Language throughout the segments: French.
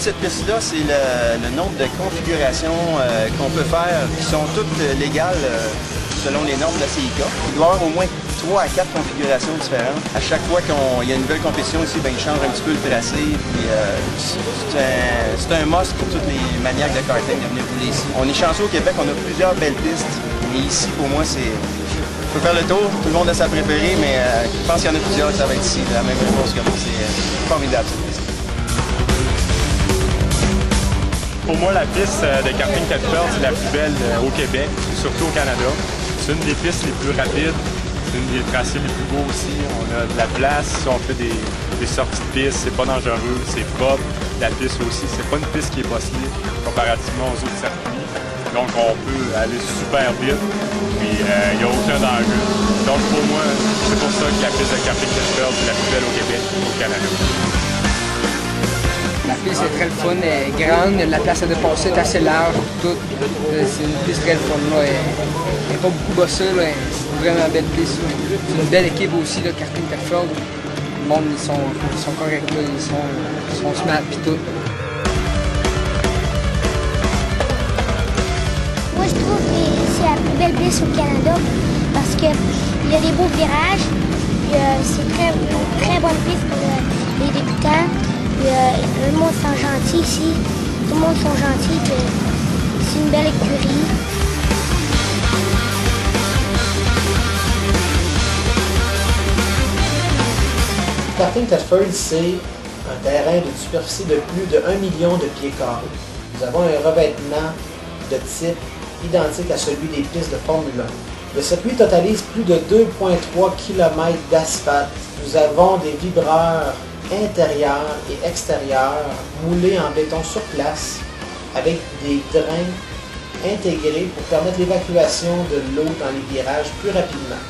de cette piste-là, c'est le nombre de configurations qu'on peut faire, qui sont toutes légales selon les normes de la CIK. Il doit y avoir au moins 3 à 4 configurations différentes. À chaque fois qu'il y a une nouvelle compétition ici, ben, ils changent un petit peu le tracé. C'est un must pour tous les maniaques de karting de venir rouler ici. On est chanceux au Québec, on a plusieurs belles pistes. Et ici, pour moi, c'est... On peut faire le tour, tout le monde a sa préférée, mais je pense qu'il y en a plusieurs, ça va être ici, la même réponse que moi. C'est formidable cette piste. Pour moi, la piste de karting Thetford, c'est la plus belle au Québec, surtout au Canada. C'est une des pistes les plus rapides, c'est une des tracés les plus beaux aussi. On a de la place, on fait des sorties de piste, c'est pas dangereux, c'est propre. La piste aussi, c'est pas une piste qui est bosselée comparativement aux autres circuits. Donc on peut aller super vite, puis il n'y a aucun danger. Donc pour moi, c'est pour ça que la piste de karting Thetford est la plus belle au Québec, au Canada. La piste est très le fun, elle est grande, la place à dépasser est assez large, tout. C'est une piste très le fun, là. Elle n'est pas beaucoup bossée, là. C'est vraiment une belle piste. C'est une belle équipe aussi, là, karting Thetford. Le monde, ils sont corrects, là. Ils sont smart pis tout. Moi, je trouve que c'est la plus belle piste au Canada parce qu'il y a des beaux virages. C'est une très bonne piste pour les débutants. Le monde sont gentils ici. Tout le monde sont gentils. C'est une belle écurie. Karting Thetford, c'est un terrain d'une superficie de plus de 1 million de pieds carrés. Nous avons un revêtement de type identique à celui des pistes de Formule 1. Le circuit totalise plus de 2,3 km d'asphalte. Nous avons des vibreurs intérieurs et extérieurs moulés en béton sur place avec des drains intégrés pour permettre l'évacuation de l'eau dans les virages plus rapidement.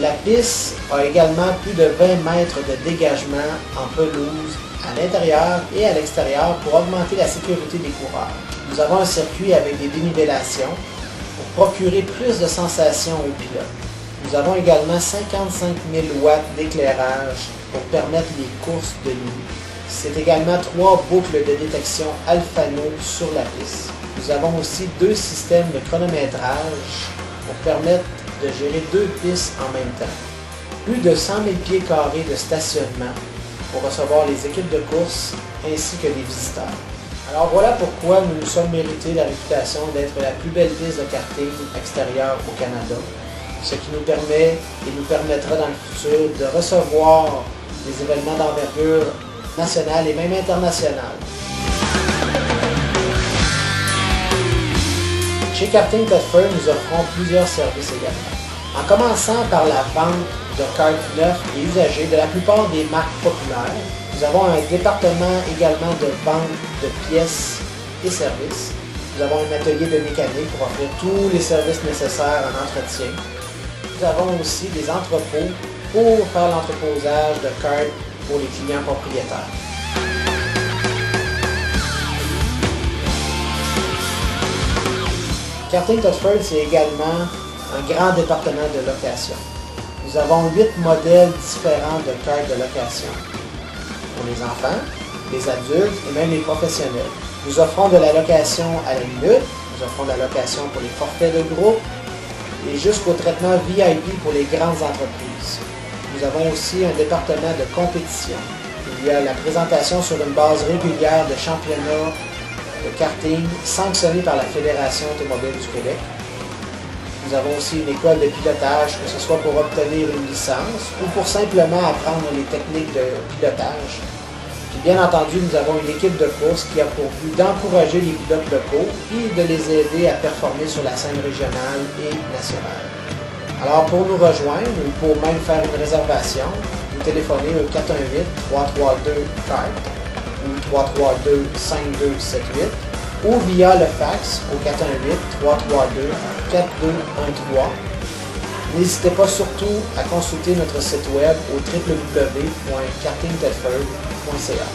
La piste a également plus de 20 mètres de dégagement en pelouse à l'intérieur et à l'extérieur pour augmenter la sécurité des coureurs. Nous avons un circuit avec des dénivellations pour procurer plus de sensations aux pilotes. Nous avons également 55 000 watts d'éclairage pour permettre les courses de nuit. C'est également 3 boucles de détection Alphano sur la piste. Nous avons aussi 2 systèmes de chronométrage pour permettre de gérer 2 pistes en même temps. Plus de 100 000 pieds carrés de stationnement pour recevoir les équipes de course ainsi que les visiteurs. Alors voilà pourquoi nous nous sommes mérités la réputation d'être la plus belle piste de karting extérieure au Canada, ce qui nous permet et nous permettra dans le futur de recevoir des événements d'envergure nationale et même internationale. Chez Karting Thetford, nous offrons plusieurs services également. En commençant par la vente de karts neufs et usagés de la plupart des marques populaires, nous avons un département également de vente de pièces et services. Nous avons un atelier de mécanique pour offrir tous les services nécessaires en entretien. Nous avons aussi des entrepôts pour faire l'entreposage de karts pour les clients propriétaires. Karting Thetford, c'est également un grand département de location. Nous avons 8 modèles différents de karts de location. Pour les enfants, les adultes et même les professionnels. Nous offrons de la location à la minute, nous offrons de la location pour les forfaits de groupe et jusqu'au traitement VIP pour les grandes entreprises. Nous avons aussi un département de compétition. Il y a la présentation sur une base régulière de championnats de karting sanctionné par la Fédération automobile du Québec. Nous avons aussi une école de pilotage, que ce soit pour obtenir une licence ou pour simplement apprendre les techniques de pilotage. Puis bien entendu, nous avons une équipe de course qui a pour but d'encourager les pilotes locaux et de les aider à performer sur la scène régionale et nationale. Alors pour nous rejoindre ou pour même faire une réservation, vous téléphonez au 418-332-KART ou 332-5278 ou via le fax au 418-332-4213. N'hésitez pas surtout à consulter notre site web au www.kartingthetford.ca.